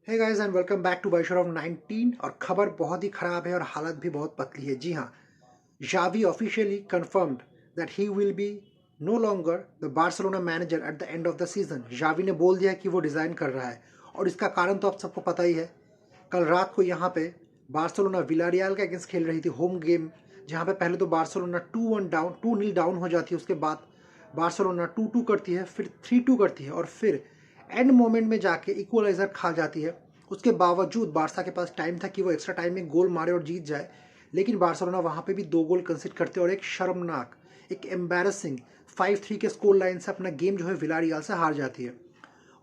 Hey guys and welcome back to बाइशर of 19। और खबर बहुत ही खराब है और हालत भी बहुत पतली है। जी हाँ, Xavi officially confirmed that he will be no longer the Barcelona manager at the end of the season. Xavi ने बोल दिया कि वो डिज़ाइन कर रहा है और इसका कारण तो आप सबको पता ही है। कल रात को यहाँ पे बार्सिलोना विलारियल के अगेंस्ट खेल रही थी होम गेम, जहाँ पे पहले तो बार्सिलोना 2-1 डाउन 2-0 डाउन हो जाती है। उसके बाद बार्सिलोना 2-2 करती है, फिर 3-2 करती है और फिर एंड मोमेंट में जाके इक्वलाइजर खा जाती है। उसके बावजूद बारसा के पास टाइम था कि वो एक्स्ट्रा टाइम में गोल मारे और जीत जाए, लेकिन बार्सिलोना वहाँ पे भी 2 गोल कंसीड करते और एक शर्मनाक, एक एम्बैरसिंग 5-3 के स्कोर लाइन से अपना गेम जो है विलारियल से हार जाती है।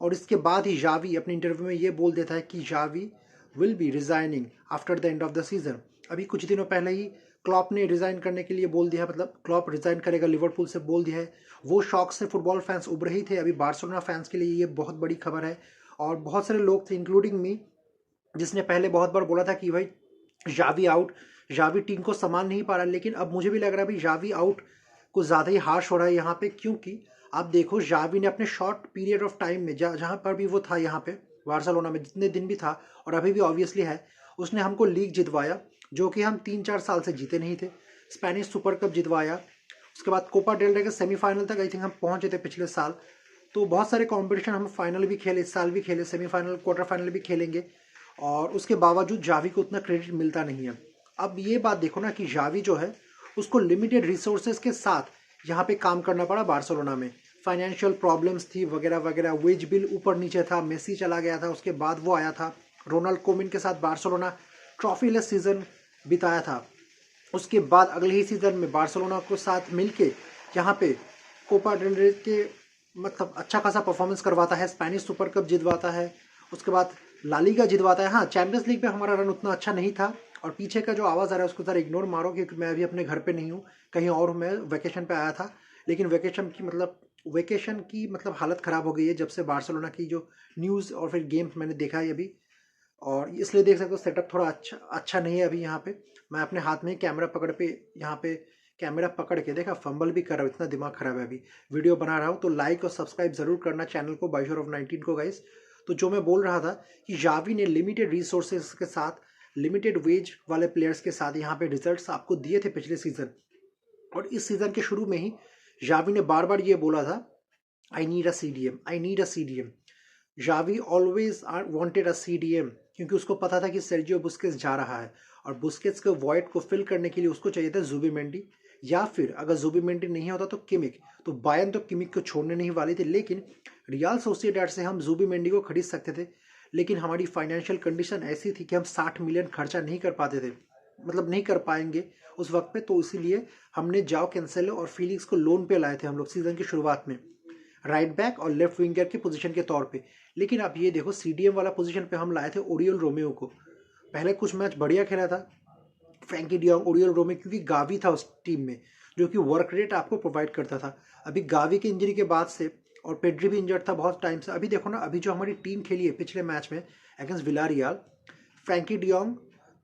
और इसके बाद ही जावी अपने इंटरव्यू में ये बोल देता है कि Xavi will be resigning after the end of the season. अभी कुछ दिनों पहले ही क्लॉप ने रिजाइन करने के लिए बोल दिया, मतलब क्लॉप रिजाइन करेगा लिवरपूल से बोल दिया है। वो शॉक से फुटबॉल फैंस उभ रहे थे। अभी बार्सिलोना फैंस के लिए ये बहुत बड़ी खबर है और बहुत सारे लोग थे इंक्लूडिंग मी, जिसने पहले बहुत बार बोला था कि भाई जावी आउट, जावी टीम को संभाल नहीं पा रहा। लेकिन अब मुझे भी लग रहा है भाई जावी आउट कुछ ज़्यादा ही हार्श हो रहा है यहाँ पे, क्योंकि आप देखो जावी ने अपने शॉर्ट पीरियड ऑफ टाइम में जहाँ पर भी वो था यहाँ पे बार्सिलोना में जितने दिन भी था और अभी भी ऑब्वियसली है, उसने हमको लीग जितवाया जो कि हम 3-4 साल से जीते नहीं थे। स्पेनिश सुपर कप जितवाया, उसके बाद कोपा डेल रे के सेमीफाइनल तक आई थिंक हम पहुंचे थे पिछले साल। तो बहुत सारे कंपटीशन हम फाइनल भी खेले, इस साल भी खेले, सेमीफाइनल क्वार्टर फाइनल भी खेलेंगे और उसके बावजूद जावी को उतना क्रेडिट मिलता नहीं है। अब ये बात देखो ना कि जावी जो है उसको लिमिटेड रिसोर्सेज के साथ यहाँ पे काम करना पड़ा बार्सिलोना में। फाइनेंशियल प्रॉब्लम्स थी वगैरह वगैरह, वेज बिल ऊपर नीचे था, मेसी चला गया था, उसके बाद वो आया था, रोनाल्ड कोमिन के साथ बार्सिलोना ट्रॉफीलेस सीजन बिताया था। उसके बाद अगले ही सीजन में बार्सिलोना को साथ मिलके यहाँ पे कोपा डेल रे के मतलब अच्छा खासा परफॉर्मेंस करवाता है, स्पेनिश सुपर कप जितवाता है, उसके बाद ला लीगा जितवाता है। हाँ, चैंपियंस लीग पे हमारा रन उतना अच्छा नहीं था और पीछे का जो आवाज़ आ रहा है उसको ज़रा इग्नोर मारो क्योंकि मैं अभी अपने घर पे नहीं हूँ, कहीं और हूँ, मैं वेकेशन पे आया था। लेकिन वेकेशन की मतलब हालत ख़राब हो गई है जब से बार्सिलोना की जो न्यूज़ और फिर गेम्स मैंने देखा है अभी, और इसलिए देख सकते हो सेटअप थोड़ा अच्छा अच्छा नहीं है अभी यहाँ पे। मैं अपने हाथ में कैमरा पकड़ पे यहाँ पे कैमरा पकड़ के देखा फंबल भी कर रहा हूँ, इतना दिमाग खराब है अभी। वीडियो बना रहा हूँ तो लाइक और सब्सक्राइब जरूर करना चैनल को बाइशर ऑफ 19 को गाइस। तो जो मैं बोल रहा था कि जावी ने लिमिटेड रिसोर्सेज के साथ, लिमिटेड वेज वाले प्लेयर्स के साथ यहाँ पे रिजल्ट्स आपको दिए थे पिछले सीजन। और इस सीजन के शुरू में ही जावी ने बार बार ये बोला था, I need a CDM, I need a CDM। Xavi always wanted a CDM क्योंकि उसको पता था कि सर्जियो बुस्केट्स जा रहा है और बुस्केट्स के वॉइड को फिल करने के लिए उसको चाहिए था जुबिमेंडी, या फिर अगर जुबिमेंडी नहीं होता तो किमिक। तो बायन तो किमिक को छोड़ने नहीं वाली थी, लेकिन रियल सोसिएडाड से हम जुबिमेंडी को खरीद सकते थे। लेकिन हमारी फाइनेंशियल कंडीशन ऐसी थी कि हम 60 मिलियन खर्चा नहीं कर पाते थे, मतलब नहीं कर पाएंगे उस वक्त पे। तो इसीलिए हमने जाओ कैंसेलो और फीलिक्स को लोन पे लाए थे हम लोग सीजन की शुरुआत में, राइट बैक और लेफ्ट विंगर की पोजीशन के तौर पे। लेकिन अब ये देखो CDM वाला पोजीशन पे हम लाए थे ओरियल रोमेओ को। पहले कुछ मैच बढ़िया खेला था फ्रैंकी डियोंग, ओरियल रोमेओ, क्योंकि गावी था उस टीम में जो कि वर्क रेट आपको प्रोवाइड करता था। अभी गावी की इंजरी के बाद से, और पेड्री भी इंजर्ड था बहुत टाइम से। अभी देखो ना, अभी जो हमारी टीम खेली है पिछले मैच में against Villarreal, Frenkie de Jong,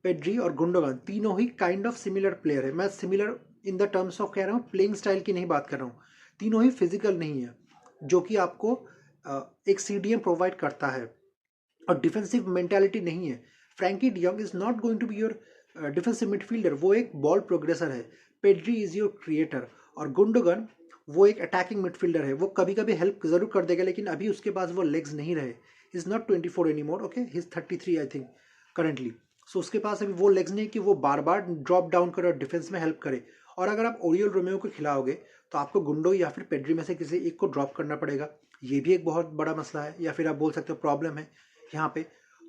Pedri और गुंडोगन तीनों ही काइंड ऑफ सिमिलर प्लेयर है। मैं similar in the terms of कह रहा हूँ, प्लेइंग स्टाइल की नहीं बात कर रहा हूँ। तीनों ही फिजिकल नहीं है जो कि आपको एक CDM प्रोवाइड करता है, और डिफेंसिव मेंटालिटी नहीं है। Frenkie de Jong is not going to be your defensive midfielder, वो एक बॉल प्रोग्रेसर है। पेड्री इज योर क्रिएटर और गुंडोगन वो एक अटैकिंग मिडफील्डर है। वो कभी कभी हेल्प जरूर कर देगा लेकिन अभी उसके पास वो लेग्स नहीं रहे। Is not 24 any more, okay, he is 33 I think currently. So उसके पास अभी वो लेग्स नहीं कि वो बार बार ड्रॉप डाउन करे और डिफेंस में हेल्प करे। और अगर आप ओरियल रोमेओ को खिलाओगे तो आपको गुंडो या फिर पेड्री में से किसी एक को ड्रॉप करना पड़ेगा। ये भी एक बहुत बड़ा मसला है, या फिर आप बोल सकते हो प्रॉब्लम है यहाँ पे।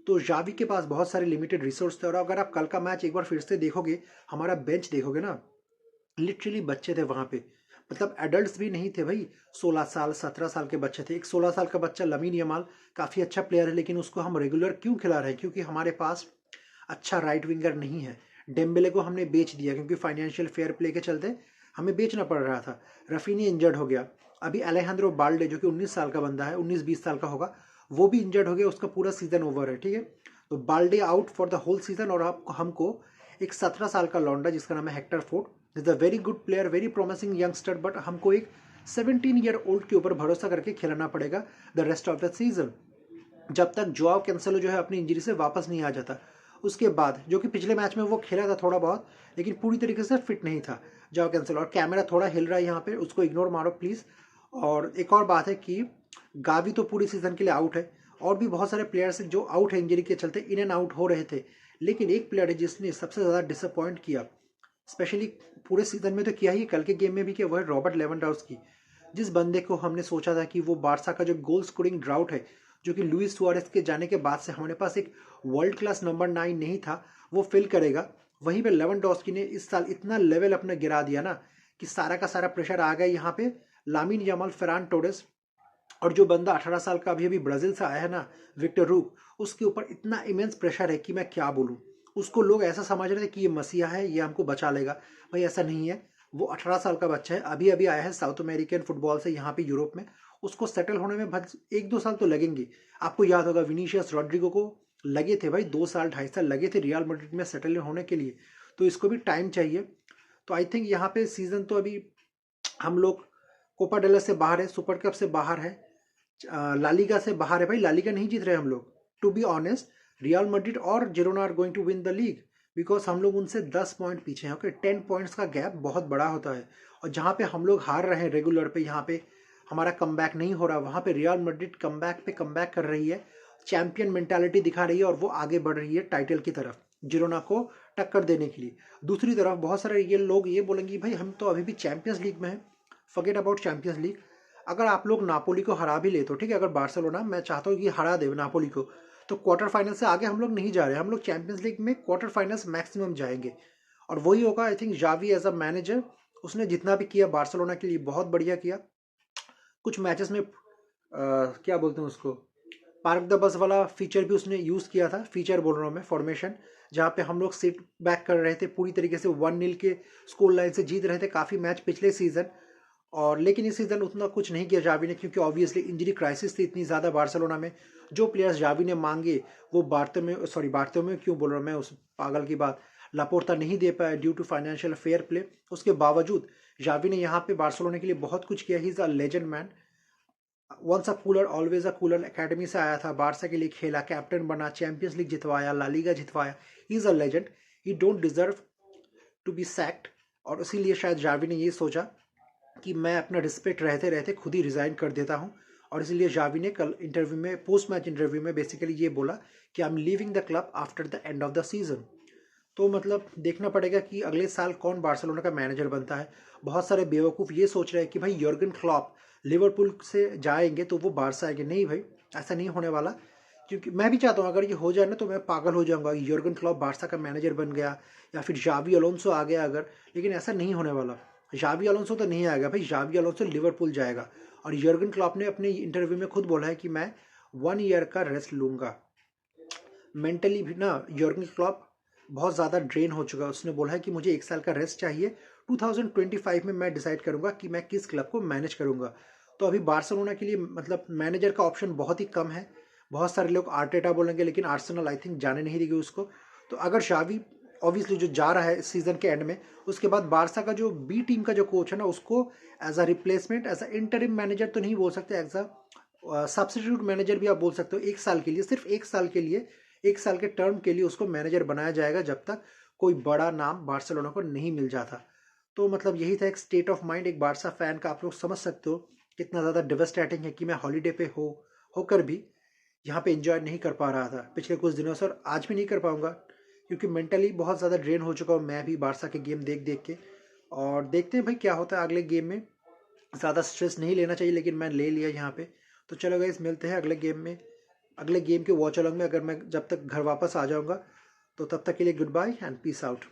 तो जावी के पास बहुत सारे लिमिटेड रिसोर्स थे और अगर आप कल का मैच एक बार फिर से देखोगे, हमारा बेंच देखोगे ना, लिटरली बच्चे थे वहाँ पे, मतलब एडल्ट्स भी नहीं थे भाई। 16 साल 17 साल के बच्चे थे। एक 16 साल का बच्चा लमीन यमाल काफ़ी अच्छा प्लेयर है, लेकिन उसको हम रेगुलर क्यों खिला रहे हैं? क्योंकि हमारे पास अच्छा राइट विंगर नहीं है। डेम्बेले को हमने बेच दिया क्योंकि फाइनेंशियल फेयर प्ले के चलते हमें बेचना पड़ रहा था। रफीनी इंजर्ड हो गया। अभी अलेहांद्रो बाल्डे जो कि 19 साल का बंदा है, 19-20 साल का होगा, वो भी इंजर्ड हो गया, उसका पूरा सीजन ओवर है, ठीक है। तो Balde out for the whole season और आपको हमको एक 17 साल का लौंडा जिसका नाम है Hector Ford, is a very good player, very promising youngster, but हमको एक 17 ईयर ओल्ड के ऊपर भरोसा करके खिलाना पड़ेगा the rest of the season. जब तक जोआओ कैंसेलो जो है अपनी इंजरी से वापस नहीं आ जाता। उसके बाद जो कि पिछले मैच में वो खेला था थोड़ा बहुत, लेकिन पूरी तरीके से फिट नहीं था जोआओ कैंसेलो। और कैमरा थोड़ा हिल रहा है यहाँ पे, उसको इग्नोर मारो प्लीज़। और एक और बात है कि गावी तो पूरी सीजन के लिए आउट है, और भी बहुत सारे प्लेयर्स जो आउट है इंजरी के चलते, इन एंड आउट हो रहे थे। लेकिन एक प्लेयर है जिसने सबसे ज़्यादा डिसअपॉइंट किया, स्पेशली पूरे सीजन में तो किया ही, कल के गेम में भी किया, वो है रॉबर्ट लेवेंडोव्स्की। जिस बंदे को हमने सोचा था कि वो बारसा का जो गोल स्कोरिंग ड्राउट है, जो कि लुइस सुआरेस के जाने के बाद से हमारे पास एक वर्ल्ड क्लास नंबर 9 नहीं था, वो फिल करेगा। वहीं पे लेवेंडोव्स्की ने इस साल इतना लेवल अपना गिरा दिया ना कि सारा का सारा प्रेशर आ गया यहाँ पे लामिन यामाल, फेरान टोरेस, और जो बंदा 18 साल का अभी अभी ब्राजील से आया है ना, विक्टर रूक, उसके ऊपर इतना इमेंस प्रेशर है कि मैं क्या बोलूँ। उसको लोग ऐसा समझ रहे थे कि ये मसीहा है, ये हमको बचा लेगा। भाई ऐसा नहीं है। वो 18 साल का बच्चा है, अभी अभी आया है साउथ अमेरिकन फुटबॉल से यहाँ पे यूरोप में। उसको सेटल होने में बस 1-2 साल तो लगेंगे। आपको याद होगा विनीशियस रॉड्रिगो को लगे थे भाई 2 साल 2.5 साल लगे थे रियल मैड्रिड में सेटल होने के लिए। तो इसको भी टाइम चाहिए। तो आई थिंक यहाँ पे सीजन तो अभी हम लोग कोपा डेल से बाहर है, सुपर कप से बाहर है, लालिगा से बाहर है। भाई लालिगा नहीं जीत रहे हम लोग। To be honest Real Madrid और Girona are going to win the league, because हम लोग उनसे 10 पॉइंट पीछे हैं। ओके, 10 पॉइंट्स का गैप बहुत बड़ा होता है। और जहाँ पे हम लोग हार रहे हैं रेगुलर पे, यहाँ पे हमारा कमबैक नहीं हो रहा, वहाँ पे रियल मैड्रिड कमबैक पे कमबैक कर रही है, चैंपियन मेंटालिटी दिखा रही है, और वो आगे बढ़ रही है टाइटल की तरफ, जिरोना को टक्कर देने के लिए। दूसरी तरफ बहुत सारे ये लोग ये बोलेंगे भाई हम तो अभी भी चैंपियंस लीग में हैं। Forget about champions league. अगर आप लोग नापोली को हरा भी ले तो ठीक है, अगर बार्सिलोना, मैं चाहता हूँ कि हरा दे नापोली को, तो क्वार्टर फाइनल से आगे हम लोग नहीं जा रहे। हम लोग चैंपियंस लीग में क्वार्टर फाइनल्स मैक्सिमम जाएंगे, और वही होगा। I think Xavi as a manager, उसने जितना भी किया बार्सिलोना के लिए बहुत बढ़िया किया। कुछ मैचेस में क्या बोलते हैं उसको, पार्क द बस वाला फीचर भी उसने यूज़ किया था। फीचर बोल रहा हूँ मैं, फॉर्मेशन, जहाँ पे हम लोग सिट बैक कर रहे थे, पूरी तरीके से 1-0 के स्कोर लाइन से जीत रहे थे काफ़ी मैच पिछले सीजन। और लेकिन इस सीज़न उतना कुछ नहीं किया जावी ने, क्योंकि ऑब्वियसली इंजरी क्राइसिस थी इतनी ज़्यादा बार्सिलोना में। जो प्लेयर्स जावी ने मांगे वो बार्तो में क्यों बोल रहा हूँ मैं, उस पागल की बात, लापोर्ता नहीं दे पाया due to financial fair play. उसके बावजूद जावी ने यहाँ पे बार्सिलोना के लिए बहुत कुछ किया। He is a legend man, once a culer always a culer. Academy से आया था, बारसा के लिए खेला, कैप्टन बना, चैंपियंस लीग जितवाया, ला लीगा जितवाया। He is a legend, he don't deserve to be sacked. और इसीलिए शायद जावी ने ये सोचा कि मैं अपना रिस्पेक्ट रहते रहते खुद ही रिज़ाइन कर देता हूँ। और इसीलिए जावी ने कल इंटरव्यू में, पोस्ट मैच इंटरव्यू में बेसिकली ये बोला कि I am leaving the club after the end of the season. तो मतलब देखना पड़ेगा कि अगले साल कौन बार्सिलोना का मैनेजर बनता है। बहुत सारे बेवकूफ़ ये सोच रहे हैं कि भाई यर्गन क्लॉप लिवरपूल से जाएंगे तो वो बारसा आएंगे। नहीं भाई, ऐसा नहीं होने वाला। क्योंकि मैं भी चाहता हूँ अगर ये हो जाए ना तो मैं पागल हो जाऊंगा, यर्गन क्लॉप बारसा का मैनेजर बन गया या फिर जावी अलोंसो आ गया अगर। लेकिन ऐसा नहीं होने वाला। जावी अलोंसो तो नहीं आएगा भाई, जावी अलोंसो लिवरपूल जाएगा। और यर्गन क्लॉप ने अपने इंटरव्यू में खुद बोला है कि मैं 1 ईयर का रेस्ट लूंगा। मेंटली भी ना यर्गन क्लॉप बहुत ज़्यादा ड्रेन हो चुका है। उसने बोला है कि मुझे 1 साल का रेस्ट चाहिए, 2025 में मैं डिसाइड करूंगा कि मैं किस क्लब को मैनेज करूंगा। तो अभी बार्सिलोना के लिए मतलब मैनेजर का ऑप्शन बहुत ही कम है। बहुत सारे लोग आर्टेटा बोलेंगे, लेकिन आर्सेनल आई थिंक जाने नहीं देगी उसको। तो अगर शावी ऑब्वियसली जो जा रहा है इस सीजन के एंड में, उसके बाद बारसा का जो बी टीम का जो कोच है ना, उसको as a replacement, as a interim manager तो नहीं बोल सकते, एज अ सब्सिट्यूट मैनेजर भी आप बोल सकते हो। 1 साल के लिए, सिर्फ 1 साल के लिए, 1 साल के टर्म के लिए उसको मैनेजर बनाया जाएगा, जब तक कोई बड़ा नाम बार्सिलोना को नहीं मिल जाता। तो मतलब यही था एक स्टेट ऑफ माइंड एक बारसा फैन का। आप लोग समझ सकते हो कितना ज़्यादा डिवेस्टेटिंग है कि मैं हॉलीडे पे होकर भी यहाँ पे एंजॉय नहीं कर पा रहा था पिछले कुछ दिनों से, और आज भी नहीं कर पाऊंगा, क्योंकि मेंटली बहुत ज़्यादा ड्रेन हो चुका हूँ मैं भी बारसा के गेम देख देख के। और देखते हैं भाई क्या होता है अगले गेम में। ज़्यादा स्ट्रेस नहीं लेना चाहिए, लेकिन मैं ले लिया यहाँ पे। तो चलो गाइस, मिलते हैं अगले गेम में, अगले गेम के वॉच अलॉन्ग में, अगर मैं जब तक घर वापस आ जाऊँगा। तो तब तक के लिए good bye and peace out.